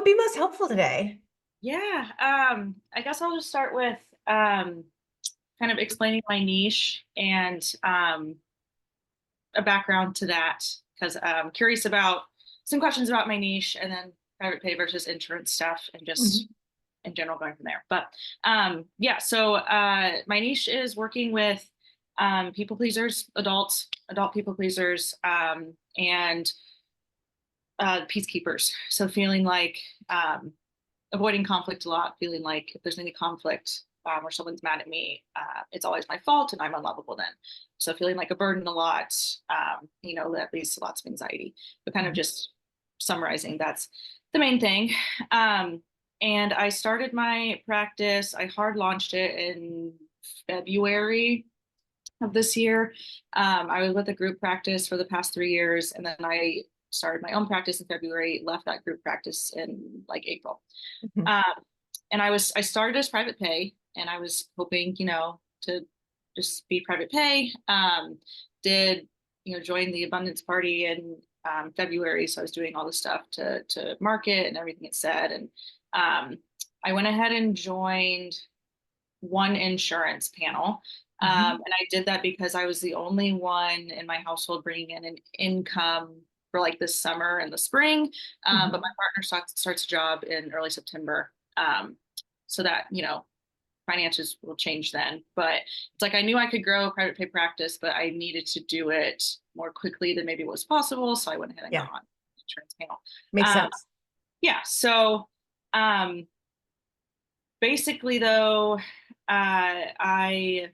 be most helpful today? Yeah, I guess I'll just start with kind of explaining my niche and a background to that because I'm curious about some questions about my niche and then private pay versus insurance stuff and just Mhm. in general going from there. But yeah, so my niche is working with people pleasers, adult people pleasers, and peacekeepers. So feeling like avoiding conflict a lot, feeling like if there's any conflict or someone's mad at me, it's always my fault and I'm unlovable then. So feeling like a burden a lot, that leads to lots of anxiety. But kind of Mhm. just summarizing, that's the main thing. Um, and I started my practice, I hard launched it in February of this year. I was with a group practice for the past 3 years, and then I started my own practice in February, left that group practice in like April. Mhm. Um, and I started as private pay, and I was hoping, to just be private pay. Did join the Abundance Party in February, so I was doing all the stuff to market and everything it said, and um, I went ahead and joined one insurance panel. Mhm. And I did that because I was the only one in my household bringing in an income for like this summer and the spring. But my Mhm. partner starts a job in early September. So that, finances will change then. But it's like I knew I could grow a private pay practice, but I needed to do it more quickly than maybe was possible. So I went ahead and got Yeah, on the insurance panel. makes Um, sense. yeah. So um, basically, though, I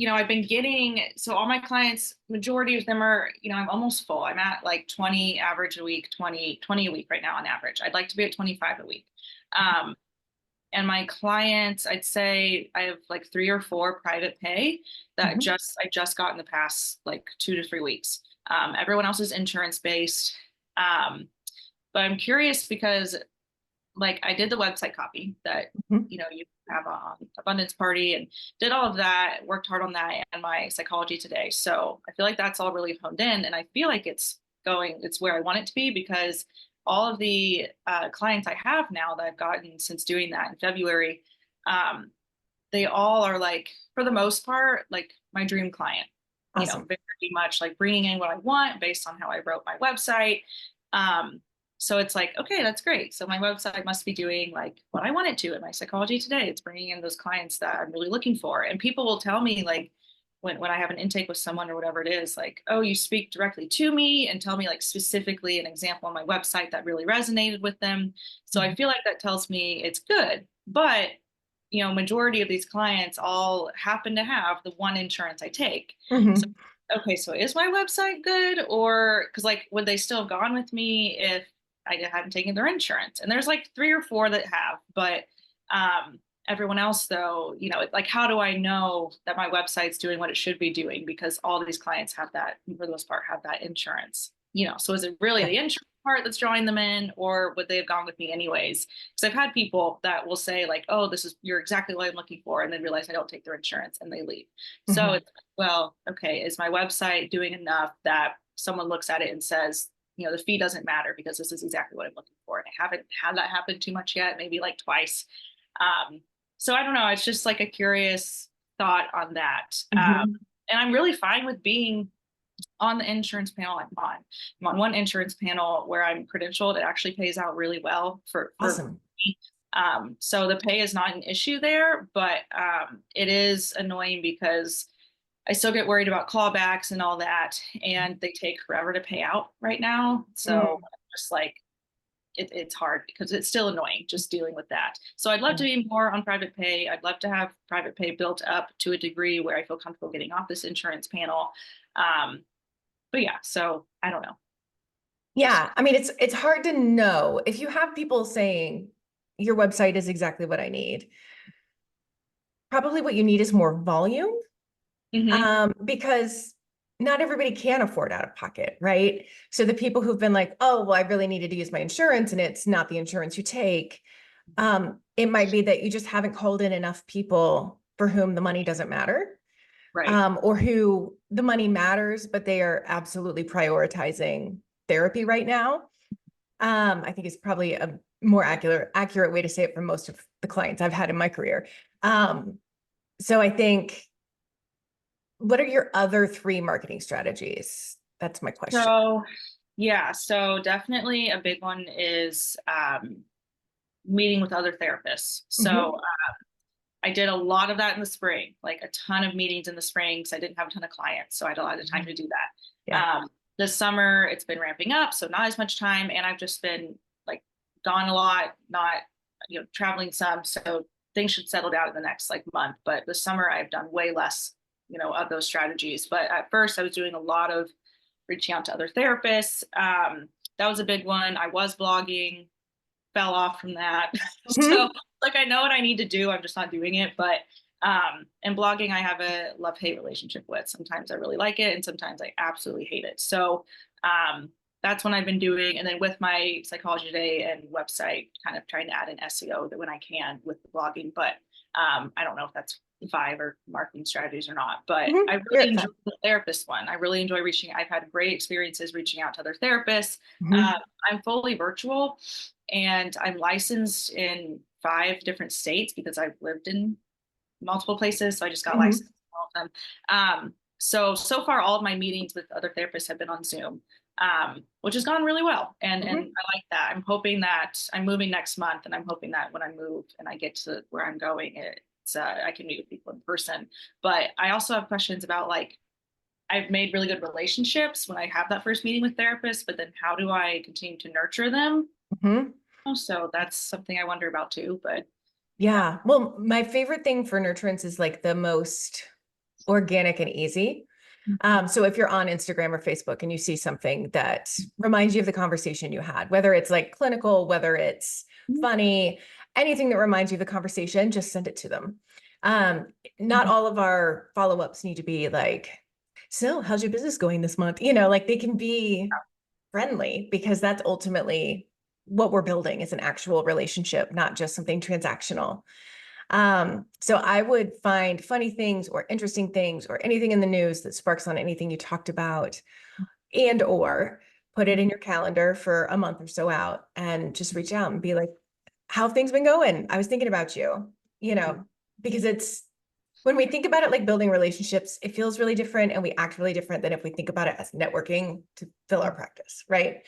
I've been getting, so all my clients, majority of them are, I'm almost full. I'm at like 20 average a week, 20 a week right now on average. I'd like to be at 25 a week. Um, and my clients, I'd say I have like 3 or 4 private pay that Mhm. I just got in the past like 2 to 3 weeks. Everyone else is insurance based. Um, but I'm curious because like I did the website copy that Mhm. you have on Abundance Party and did all of that, worked hard on that and my Psychology Today. So I feel like that's all really honed in, and I feel like it's where I want it to be because all of the clients I have now that I've gotten since doing that in February, um, they all are like, for the most part, like my dream client. Awesome. Very much like bringing in what I want based on how I wrote my website. Um, so it's like, okay, that's great. So my website must be doing like what I want it to. In my Psychology Today, it's bringing in those clients that I'm really looking for. And people will tell me like when I have an intake with someone or whatever it is, like, oh, you speak directly to me and tell me like specifically an example on my website that really resonated with them. So I Mhm. feel like that tells me it's good. But majority of these clients all happen to have the one insurance I take. So, Mhm. okay, so is my website good? Or because like, would they still have gone with me if I hadn't taken their insurance? And there's like 3 or 4 that have, but everyone else though, like how do I know that my website's doing what it should be doing? Because all these clients have that, for the most part, have that insurance. So is it really Yeah. the insurance part that's drawing them in, or would they have gone with me anyways? Because I've had people that will say like, "Oh, you're exactly what I'm looking for," and then realize I don't take their insurance and they leave. So Mhm. it's well, okay, is my website doing enough that someone looks at it and says, the fee doesn't matter because this is exactly what I'm looking for, and I haven't had that happen too much yet, maybe like twice. Um, so I don't know. It's just like a curious thought on that. Mhm. And I'm really fine with being on the insurance panel I'm on. I'm on one insurance panel where I'm credentialed. It actually pays out really well for Awesome. me. So the pay is not an issue there, but it is annoying because I still get worried about clawbacks and all that, and they take forever to pay out right now. So Mm. just like it's hard because it's still annoying just dealing with that. So I'd love to Yeah. be more on private pay. I'd love to have private pay built up to a degree where I feel comfortable getting off this insurance panel. Um, but yeah, so I don't know. Just Yeah, I mean, it's hard to know if you have people saying your website is exactly what I need. Probably what you need is more volume, hmm because not everybody can afford out of pocket, right? So the people who've been like, oh, well, I really needed to use my insurance and it's not the insurance you take. It might be that you just haven't called in enough people for whom the money doesn't matter, right. or who the money matters, but they are absolutely prioritizing therapy right now. I think is probably a more accurate way to say it for most of the clients I've had in my career. So I think, what are your other three marketing strategies? That's my question. So yeah, so definitely a big one is meeting with other therapists. So Mhm. I did a lot of that in the spring, like a ton of meetings in the spring because I didn't have a ton of clients. So I had a lot of time to do that. Yeah. This summer, it's been ramping up, so not as much time. And I've just been like gone a lot, not, traveling some. So things should settle down in the next like month. But this summer, I've done way less, of those strategies. But at first, I was doing a lot of reaching out to other therapists. That was a big one. I was blogging, fell off from that. So Mhm. like I know what I need to do, I'm just not doing it. But and blogging I have a love-hate relationship with. Sometimes I really like it and sometimes I absolutely hate it. So that's what I've been doing. And then with my Psychology Today and website, kind of trying to add an SEO that when I can with the blogging. But I don't know if that's five or marketing strategies or not, but Mhm. I You're really at enjoy five. the therapist one. I really enjoy I've had great experiences reaching out to other therapists. Um, Mhm. I'm fully virtual and I'm licensed in 5 different states because I've lived in multiple places. So I just got Mhm. licensed in all of them. So far, all of my meetings with other therapists have been on Zoom, which has gone really well. And Mhm. I like that. I'm hoping that I'm moving next month, and I'm hoping that when I move and I get to where I'm going, I can meet with people in person. But I also have questions about like I've made really good relationships when I have that first meeting with therapists, but then how do I continue to nurture them? Mhm. So that's something I wonder about too. But yeah. Yeah. Well, my favorite thing for nurturance is like the most organic and easy. So if you're on Instagram or Facebook and you see something that reminds you of the conversation you had, whether it's like clinical, whether it's funny, anything that reminds you of the conversation, just send it to them. Um, Not all of our follow-ups need to be like, so how's your business going this month? Like they can be friendly because that's ultimately what we're building is an actual relationship, not just something transactional. So I would find funny things or interesting things or anything in the news that sparks on anything you talked about and or put it in your calendar for a month or so out and just reach out and be like, how have things been going? I was thinking about you, you Mhm. know, because it's when we think about it like building relationships, it feels really different and we act really different than if we think about it as networking to fill our practice, right?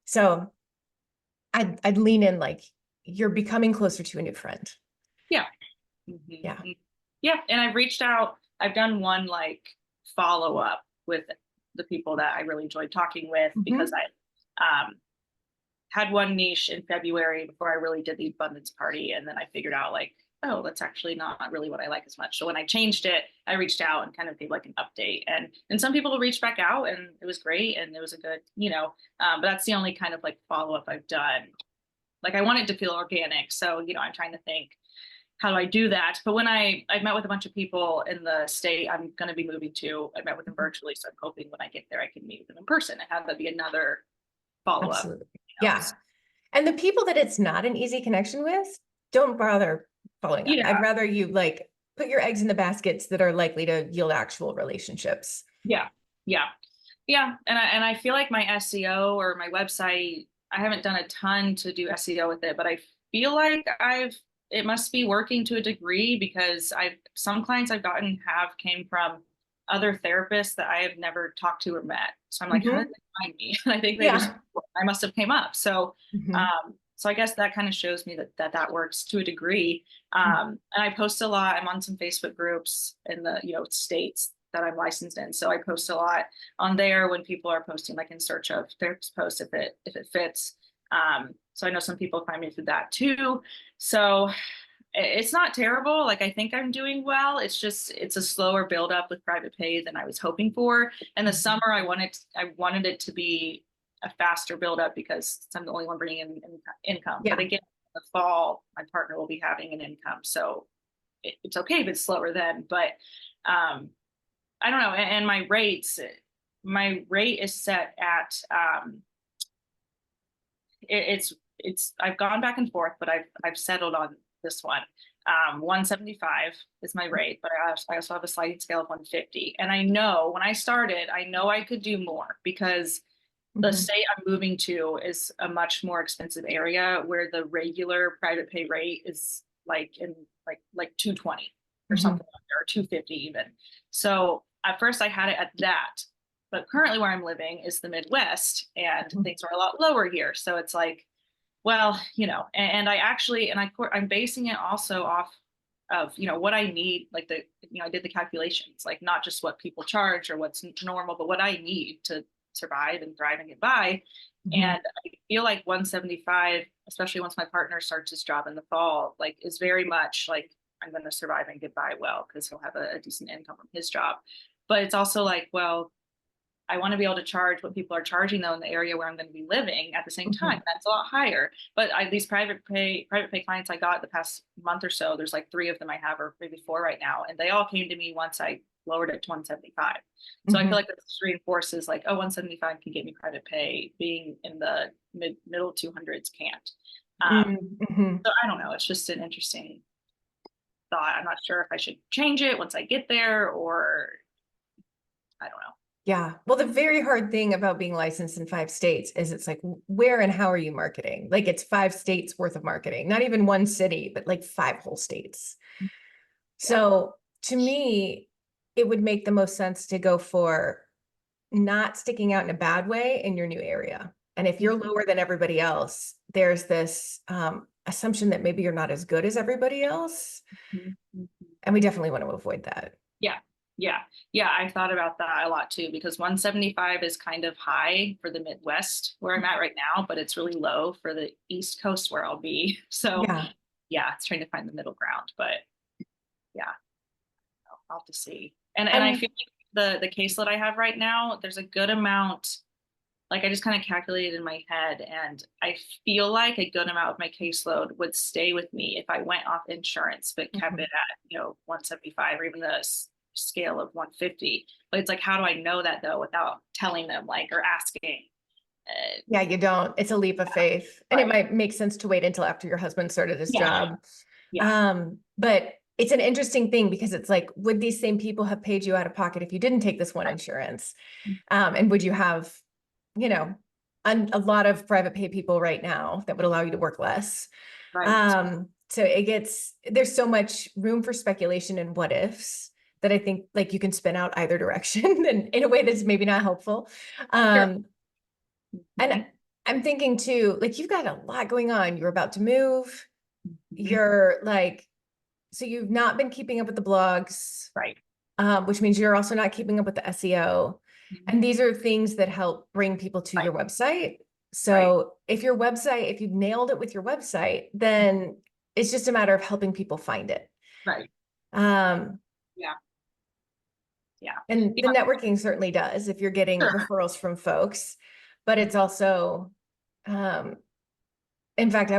So I'd lean in like you're becoming closer to a new friend. Yeah. Yeah. Mhm. Yeah. And I've reached out, I've done one like follow up with the people that I really enjoyed talking with because Mhm. I had one niche in February before I really did the abundance party. And then I figured out like, oh, that's actually not really what I like as much. So when I changed it, I reached out and kind of gave like an update. And some people reached back out and it was great and it was a good, but that's the only kind of like follow up I've done. Like I want it to feel organic. So, I'm trying to think, how do I do that? But when I've met with a bunch of people in the state I'm going to be moving to, I met with them virtually. So I'm hoping when I get there, I can meet with them in person and have that be another follow up. Absolutely. Yeah. So, And the people that it's not an easy connection with, don't bother following up. I'd yeah, rather you like put your eggs in the baskets that are likely to yield actual relationships. yeah, yeah, yeah. And I feel like my SEO or my website, I haven't done a ton to do SEO with it, but I feel like it must be working to a degree because some clients I've gotten have came from other therapists that I have never talked to or met. So I'm like, how did Mhm. they find me? And I think Yeah. I must have came up. So, Mhm. so I guess that kind of shows me that works to a degree. And I post a lot. I'm on some Facebook groups in the, states that I'm licensed in. So I post a lot on there when people are posting like in search of therapist posts if it fits. So I know some people find me through that too. So it's not terrible. Like I think I'm doing well. It's a slower build up with private pay than I was hoping for. And the Mhm. summer I wanted it to be a faster build up because I'm the only one bringing in income. But Yeah. again, in the fall my partner will be having an income, so it's okay if it's slower then. But um, I don't know. And my rate is set at it's I've gone back and forth, but I've settled on this one. 175 is my rate, but I also have a sliding scale of 150. And I know when I started, I know I could do more because the Mhm. state I'm moving to is a much more expensive area where the regular private pay rate is like in like 220 or Mhm. something like that, or 250 even. So at first I had it at that, but currently where I'm living is the Midwest and Mhm. things are a lot lower here. So it's like, well, and I actually, I'm basing it also off of, what I need, like I did the calculations, like not just what people charge or what's normal, but what I need to survive and thrive and get by. Mhm. And I feel like 175, especially once my partner starts his job in the fall, like is very much like I'm going to survive and get by well because he'll have a decent income from his job. But it's also like, well, I want to be able to charge what people are charging though in the area where I'm going to be living at the same Mhm. time. That's a lot higher. But these private pay clients I got the past month or so, there's like 3 of them I have, or maybe 4 right now, and they all came to me once I lowered it to 175. So I feel Mhm. like this reinforces like, oh, 175 can get me private pay. Being in the middle 200s can't. Um, Mhm. so I don't know. It's just an interesting thought. I'm not sure if I should change it once I get there, or I don't know. Yeah. Well, the very hard thing about being licensed in 5 states is it's like, where and how are you marketing? Like it's 5 states worth of marketing, not even one city, but like 5 whole states. Yeah. So to me, it would make the most sense to go for not sticking out in a bad way in your new area. And if you're lower than everybody else, there's this assumption that maybe you're not as good as everybody else. Mhm. Mhm. And we definitely want to avoid that. Yeah. Yeah. Yeah. I thought about that a lot too, because 175 is kind of high for the Midwest where I'm at right now, but it's really low for the East Coast where I'll be. So Yeah. yeah, it's trying to find the middle ground, but yeah, I'll have to see. And I And feel like the caseload I have right now, there's a good amount, like I just kind of calculated in my head, and I feel like a good amount of my caseload would stay with me if I went off insurance, but kept Mhm. it at, 175 or even the scale of 150. But it's like, how do I know that though without telling them, like, or asking? Yeah, you don't. It's a leap of faith. And it Right. might make sense to wait until after your husband started his Yeah. job. Yeah. But it's an interesting thing because it's like, would these same people have paid you out of pocket if you didn't take this one insurance? And would you have, you know, a lot of private pay people right now that would allow you to work less? Right. So there's so much room for speculation and what ifs that I think like you can spin out either direction and in a way that's maybe not helpful. Sure. Um, and Mhm. I'm thinking too, like you've got a lot going on. You're about to move. Mhm. You're like, so you've not been keeping up with the blogs, Right. which means you're also not keeping up with the SEO. Mhm. And these are things that help bring people to Right. your website. Right. So if you've nailed it with your website, then it's just a matter of helping people find it. Right. Um, Yeah. Yeah. and the Yeah. networking certainly does if you're getting Sure. referrals from folks, but it's also, um, in fact, I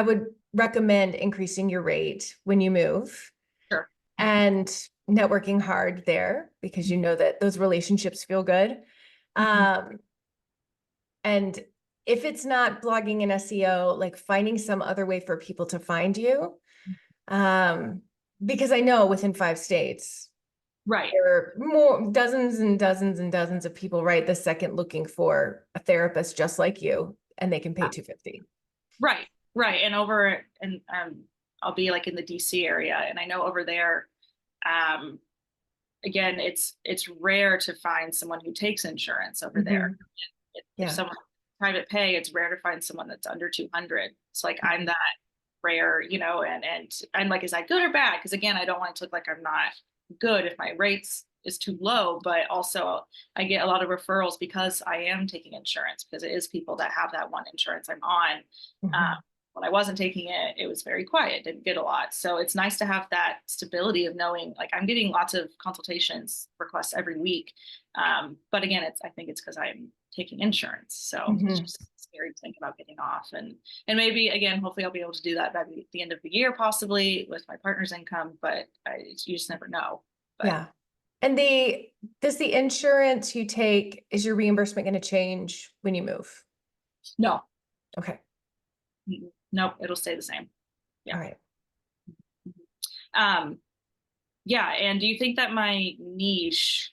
would recommend increasing your rate when you move Sure. and networking hard there because you know that those relationships feel good. Mhm. Um, and if it's not blogging and SEO, like finding some other way for people to find you. Um, because I know within 5 states, Right. there are more dozens and dozens and dozens of people right this second looking for a therapist just like you, and they can pay 250. Right, right. And over and I'll be like in the DC area, and I know over there, um, again, it's rare to find someone who takes insurance over there. Mhm. If Yeah. someone private pay, it's rare to find someone that's under 200. It's like I'm Mhm. that rare, and like, is that good or bad? Because again, I don't want it to look like I'm not good if my rates is too low, but also I get a lot of referrals because I am taking insurance, because it is people that have that one insurance I'm on. Um, Mhm. when I wasn't taking it, it was very quiet, didn't get a lot. So it's nice to have that stability of knowing, like, I'm getting lots of consultations requests every week. But again, I think it's because I'm taking insurance. So it's Mhm. just scary to think about getting off. And maybe again, hopefully I'll be able to do that by the end of the year, possibly with my partner's income, but you just never know. But Yeah. And does the insurance you take, is your reimbursement going to change when you move? no, Okay. nope, it'll stay the same. Yeah. All right. Um, yeah. And do you think that my niche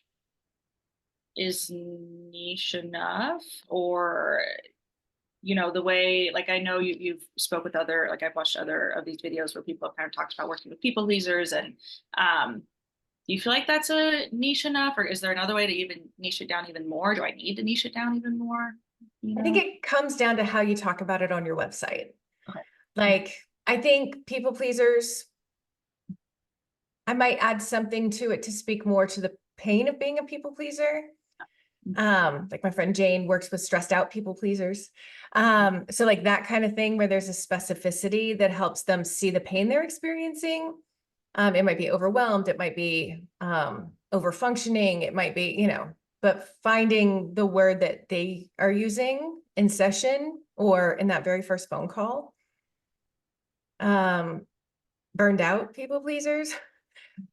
is niche enough, or the way, like, I know you've spoke with other, like, I've watched other of these videos where people have kind of talked about working with people pleasers, and um do you feel like that's a niche enough, or is there another way to even niche it down even more? Do I need to niche it down even more? I think it comes down to how you talk about it on your website. Okay. Like, I think people pleasers, I might add something to it to speak more to the pain of being a people pleaser. Like my friend Jane works with stressed out people pleasers. So like that kind of thing where there's a specificity that helps them see the pain they're experiencing. It might be overwhelmed, it might be over functioning, it might be, but finding the word that they are using in session or in that very first phone call. Burned out people pleasers.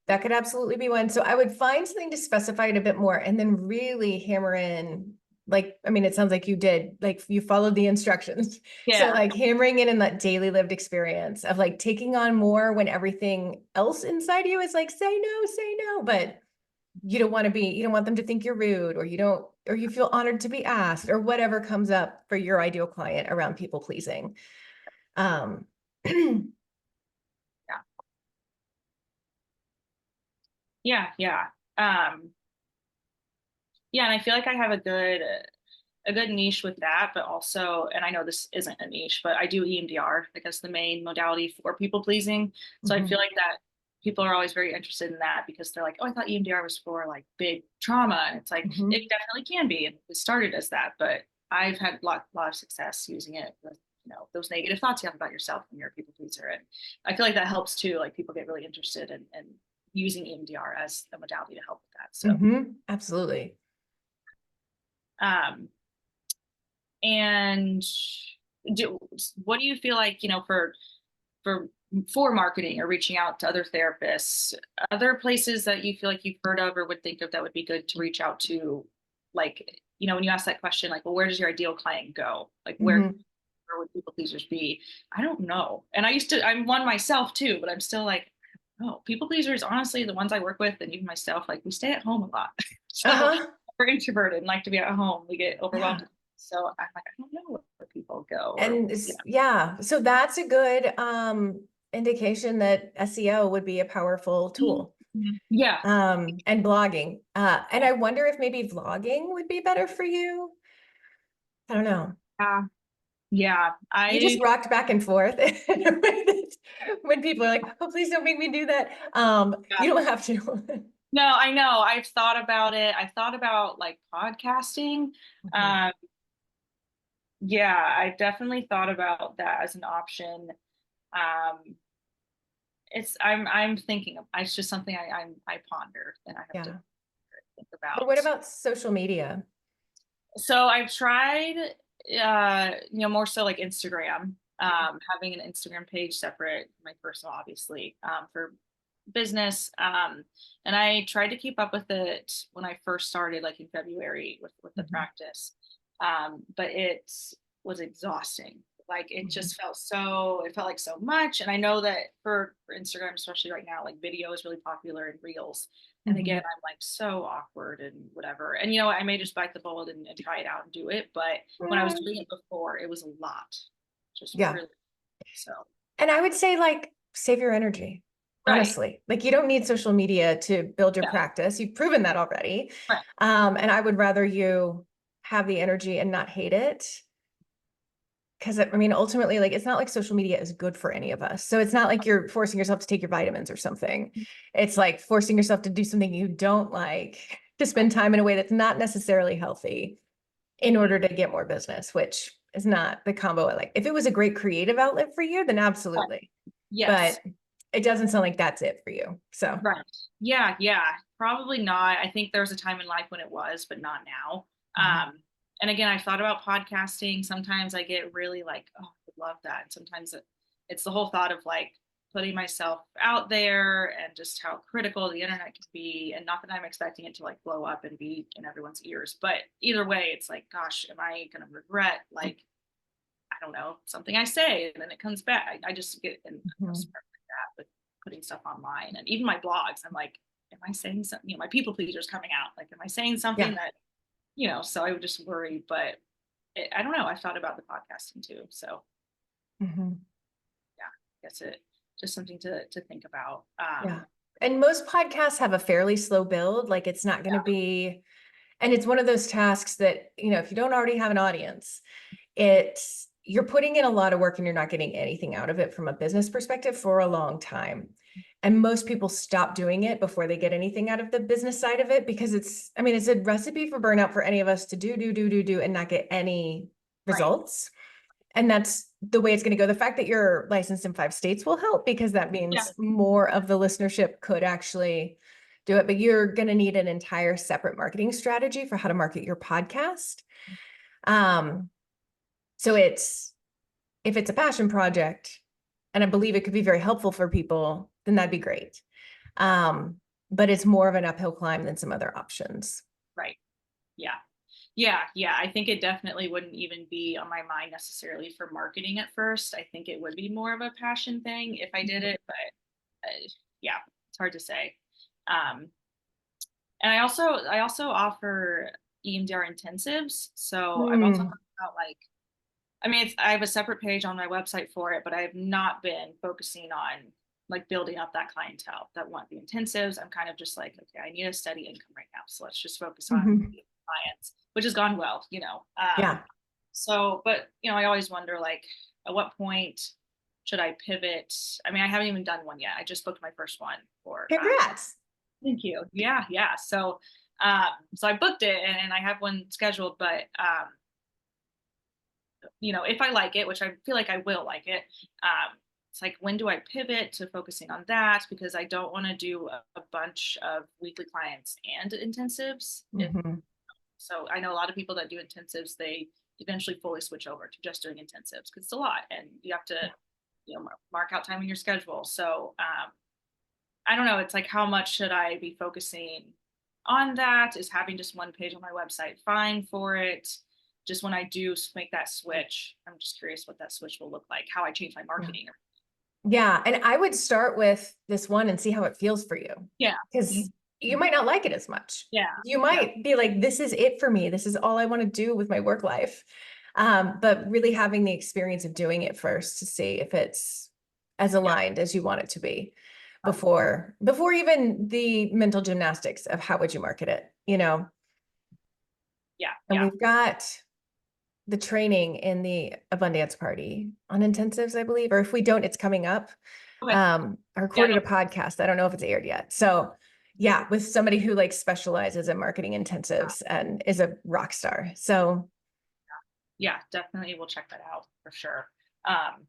That could absolutely be one. So I would find something to specify it a bit more and then really hammer in, like, I mean, it sounds like you did, like you followed the instructions. So Yeah. like hammering in that daily lived experience of like taking on more when everything else inside you is like, say no, but you don't want them to think you're rude, or or you feel honored to be asked, or whatever comes up for your ideal client around people pleasing. Yeah. Yeah. Um, yeah. And I feel like I have a good niche with that, but also, and I know this isn't a niche, but I do EMDR, like that's the main modality for people pleasing. So I feel like that people are always very interested in that because they're like, oh, I thought EMDR was for like big trauma. And it's like, it definitely can be. And it started as that, but I've had a lot of success using it with, those negative thoughts you have about yourself when you're a people pleaser. And I feel like that helps too. Like people get really interested in using EMDR as a modality to help with that. So, Absolutely. um, and what do you feel like, for for marketing or reaching out to other therapists, other places that you feel like you've heard of or would think of that would be good to reach out to? Like, when you ask that question, like, well, where does your ideal client go? Like, where would people pleasers be? I don't know. And I'm one myself too, but I'm still like, oh, people pleasers, honestly, the ones I work with and even myself, like we stay at home a lot. So we're introverted and like to be at home. We get overwhelmed. Yeah. So I'm like, I don't know where people go. And yeah, so that's a good indication that SEO would be a powerful tool. Yeah. And blogging. And I wonder if maybe vlogging would be better for you. I don't know. Yeah. You just rocked back and forth when people are like, oh, please don't make me do that. You don't have to. No, I know. I've thought about it. I thought about like podcasting. Yeah, I definitely thought about that as an option. I'm thinking of, it's just something I ponder and I have to think about. But what about social media? So I've tried, more so like Instagram, having an Instagram page separate, my personal, obviously, for business. And I tried to keep up with it when I first started, like in February with the practice. But it was exhausting. Like it just it felt like so much. And I know that for Instagram, especially right now, like video is really popular and reels. And again, I'm like so awkward and whatever. And I may just bite the bullet and try it out and do it. But when I was doing it before, it was a lot. Just really so. And I would say like save your energy. Honestly, like you don't need social media to build your practice. You've proven that already. And I would rather you have the energy and not hate it. Because I mean, ultimately, like it's not like social media is good for any of us. So it's not like you're forcing yourself to take your vitamins or something. It's like forcing yourself to do something you don't like, to spend time in a way that's not necessarily healthy in order to get more business, which is not the combo I like. If it was a great creative outlet for you, then absolutely. Yes. But it doesn't sound like that's it for you. So yeah, probably not. I think there was a time in life when it was, but not now. And again, I've thought about podcasting. Sometimes I get really like, oh, I would love that. And sometimes it's the whole thought of like putting myself out there and just how critical the internet can be. And not that I'm expecting it to like blow up and be in everyone's ears, but either way, it's like, gosh, am I going to regret like, I don't know, something I say and then it comes back. I just get in like that with putting stuff online and even my blogs. I'm like, am I saying something? My people pleasers coming out. Like, am I saying something that you know, so I would just worry, but I don't know. I thought about the podcasting too. So Mhm. yeah, I guess it just something to think about. Yeah. And most podcasts have a fairly slow build. Like it's not going to be, and it's one of those tasks that, you know, if you don't already have an audience, you're putting in a lot of work and you're not getting anything out of it from a business perspective for a long time. And most people stop doing it before they get anything out of the business side of it because I mean, it's a recipe for burnout for any of us to do and not get any Right. results. And that's the way it's going to go. The fact that you're licensed in 5 states will help because that Yeah. means more of the listenership could actually do it. But you're going to need an entire separate marketing strategy for how to market your podcast. So if it's a passion project, and I believe it could be very helpful for people, then that'd be great. But it's more of an uphill climb than some other options. Right. Yeah. Yeah. Yeah. I think it definitely wouldn't even be on my mind necessarily for marketing at first. I think it would be more of a passion thing if I did it, but yeah, it's hard to say. Um, and I also offer EMDR intensives. So I've also Hmm. thought about like, I mean, I have a separate page on my website for it, but I have not been focusing on like building up that clientele that want the intensives. I'm kind of just like, okay, I need a steady income right now, so let's just focus on Mhm. clients, which has gone well, you know. Yeah. So, but you know, I always wonder like, at what point should I pivot? I mean, I haven't even done one yet. I just booked my first one for. Congrats. Thank you. Yeah, yeah. So I booked it and I have one scheduled, but you know, if I like it, which I feel like I will like it, it's like, when do I pivot to focusing on that? Because I don't want to do a bunch of weekly clients and intensives. Mhm. So I know a lot of people that do intensives, they eventually fully switch over to just doing intensives because it's a lot and you have to, you know, mark out time in your schedule. So I don't know. It's like, how much should I be focusing on that? Is having just one page on my website fine for it? Just when I do make that switch, I'm just curious what that switch will look like, how I change my Yeah. marketing. Yeah. And I would start with this one and see how it feels for you Yeah. because Mhm. you might not like it as much. Yeah. You Yeah. might be like, this is it for me. This is all I want to do with my work life. But really having the experience of doing it first to see if it's as Yeah. aligned as you want it to be before even the mental gymnastics of how would you market it, you know? Yeah. And Yeah. we've got the training in the Abundance Party on intensives, I believe, or if we don't, it's coming up. Okay. I Yeah. recorded a podcast. I don't know if it's aired yet. So yeah, with somebody who like specializes in marketing intensives and is a rock star. So Yeah. Definitely. We'll check that out for sure. Um,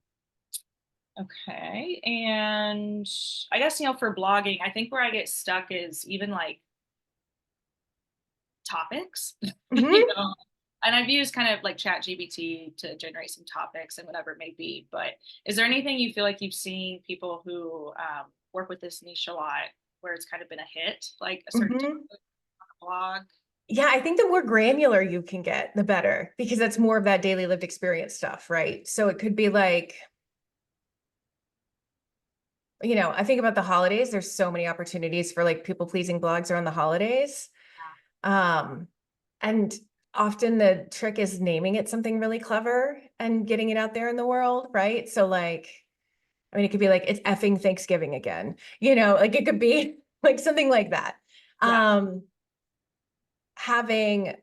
okay. And I guess, you know, for blogging, I think where I get stuck is even like topics, you mhm. know, and I've used kind of like chat GBT to generate some topics and whatever it may be. But is there anything you feel like you've seen people who work with this niche a lot where it's kind of been a hit, like a certain Mhm. topic on a blog? Yeah, I think the more granular you can get, the better, because that's more of that daily lived experience stuff, right? So it could be like, you know, I think about the holidays. There's so many opportunities for like people pleasing blogs around the holidays. Um, and often the trick is naming it something really clever and getting it out there in the world, right? So like, I mean, it could be like, it's effing Thanksgiving again, you know, like it could be like something like that. Yeah. Having,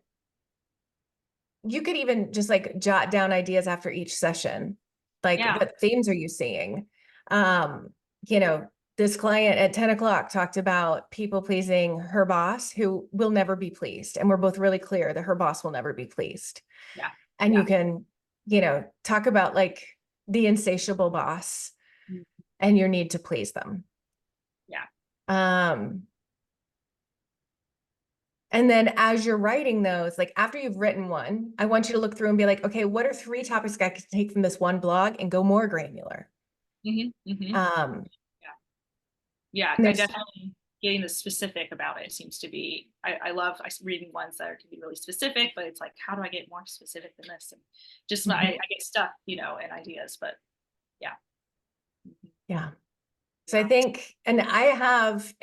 you could even just like jot down ideas after each session. Like, Yeah. what themes are you seeing? Um, you know, this client at 10 o'clock talked about people pleasing her boss who will never be pleased. And we're both really clear that her boss will never be pleased. Yeah. And Yeah. you can, you know, talk about like the insatiable boss Mm. and your need to please them. Yeah. Um, And then as you're writing those, like after you've written one, I want you to look through and be like, okay, what are 3 topics I could take from this one blog and go more granular? Hmm. Hmm. Um, Yeah. Yeah. and I there's, definitely getting the specific about it seems to be, I love reading ones that can be really specific, but it's like, how do I get more specific than this? And just Mhm. I get stuck, you know, in ideas, but yeah. Mhm. Yeah. So I Yeah. think, and I have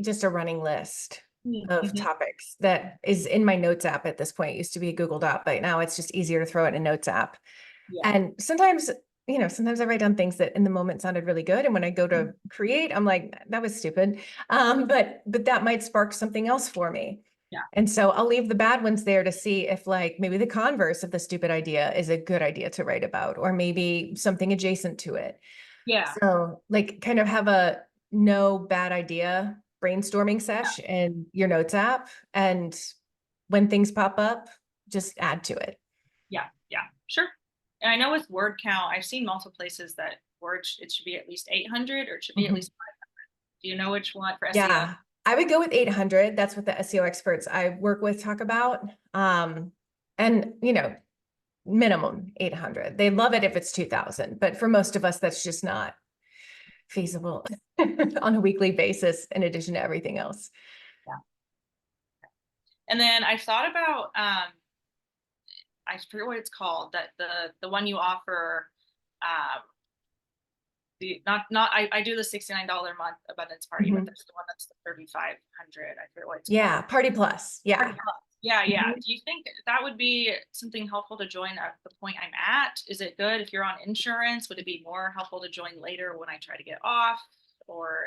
just a running list of Mhm. topics that is in my notes app at this point. It used to be a Google Doc, but now it's just easier to throw it in a notes app. Yeah. And sometimes, sometimes I write down things that in the moment sounded really good. And when I go to create, I'm like, that was stupid. But that might spark something else for me. Yeah. And so I'll leave the bad ones there to see if like maybe the converse of the stupid idea is a good idea to write about, or maybe something adjacent to it. Yeah. So like kind of have a no bad idea brainstorming sesh in your notes app. And when things pop up, just add to it. Yeah. Yeah. Sure. And I know with word count, I've seen multiple places that it should be at least 800 or it should be at Mhm. least 500. Do you know which one for SEO? Yeah, I would go with 800. That's what the SEO experts I work with talk about. And minimum 800. They love it if it's 2000, but for most of us, that's just not feasible on a weekly basis in addition to everything else. Yeah. And then I thought about I forget what it's called, that the one you offer, um the not I do the $69 a month abundance party, but Mhm. there's the one that's the 3,500. I forget what it's Yeah, called. Party Plus. Party Yeah. Plus. Yeah, yeah. Mhm. Do you think that would be something helpful to join at the point I'm at? Is it good if you're on insurance? Would it be more helpful to join later when I try to get off? Or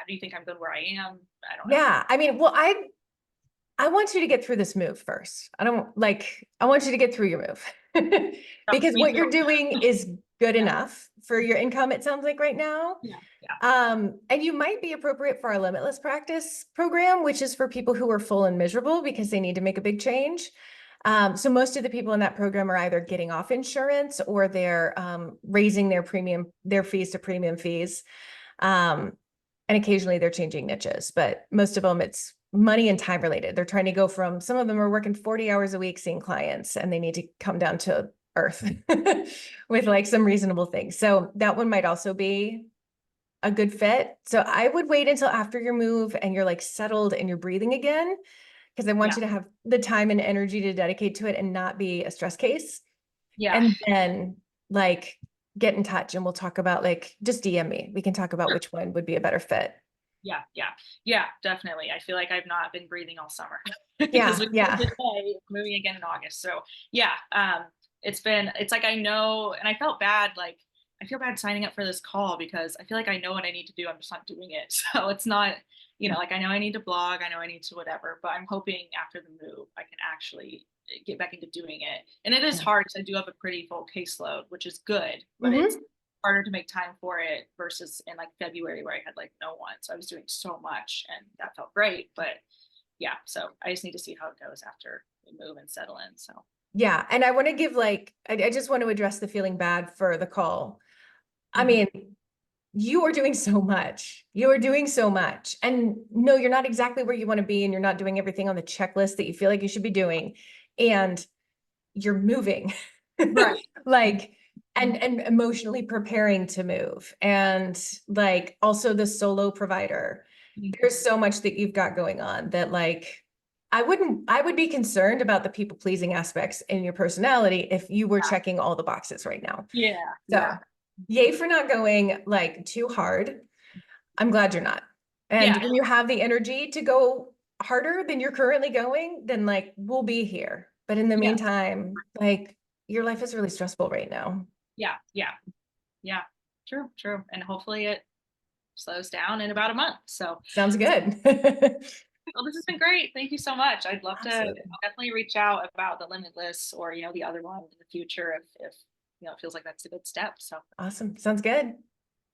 do you think I'm good where I am? I don't know. Yeah. I mean, well, I want you to get through this move first. I want you to get through your move Oh, because me what too. you're doing is good Yeah, enough for your income, it sounds like right now. yeah, yeah, And you might be appropriate for our limitless practice program, which is for people who are full and miserable because they need to make a big change. So most of the people in that program are either getting off insurance or they're raising their fees to premium fees. Um, and occasionally they're changing niches, but most of them it's money and time related. They're trying to go from, some of them are working 40 hours a week seeing clients and they need to come down to earth with like some reasonable things. So that one might also be a good fit. So I would wait until after your move and you're like settled and you're breathing again, because I want yeah, you to have the time and energy to dedicate to it and not be a stress case. yeah. And then like get in touch and we'll talk about like, just DM me. We can talk about Sure. which one would be a better fit. Yeah, yeah, yeah, definitely. I feel like I've not been breathing all summer because Yeah, we moved yeah. today, moving again in August. So yeah, it's like I know, and I felt bad, like I feel bad signing up for this call because I feel like I know what I need to do. I'm just not doing it. So it's not, like I know I need to blog, I know I need to whatever, but I'm hoping after the move I can actually get back into doing it. And it is Yeah. hard because I do have a pretty full caseload, which is good, but it's Mhm. harder to make time for it versus in like February where I had like no one. So I was doing so much and that felt great. But yeah, so I just need to see how it goes after we move and settle in. So Yeah. And I want to give like, I just want to address the feeling bad for the call. I mhm. mean, you are doing so much. You are doing so much. And no, you're not exactly where you want to be, and you're not doing everything on the checklist that you feel like you should be doing. And you're moving. Right. Like, and emotionally preparing to move. And like also the solo provider. Mhm. There's so much that you've got going on that like I would be concerned about the people pleasing aspects in your personality if you were checking all the boxes right now. Yeah. So Yeah. yay for not going like too hard. I'm glad you're not. And Yeah. when you have the energy to go harder than you're currently going, then like we'll be here. But in the Yeah. meantime, like your life is really stressful right now. Yeah. Yeah. Yeah. True. True. And hopefully it slows down in about a month. So, Sounds good. well, this has been great. Thank you so much. I'd love to Absolutely. definitely reach out about the Limitless or, the other one in the future if it feels like that's a good step. So Awesome. Sounds good.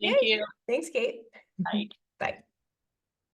thank Yay. you. Thanks, Kate. Bye. Bye.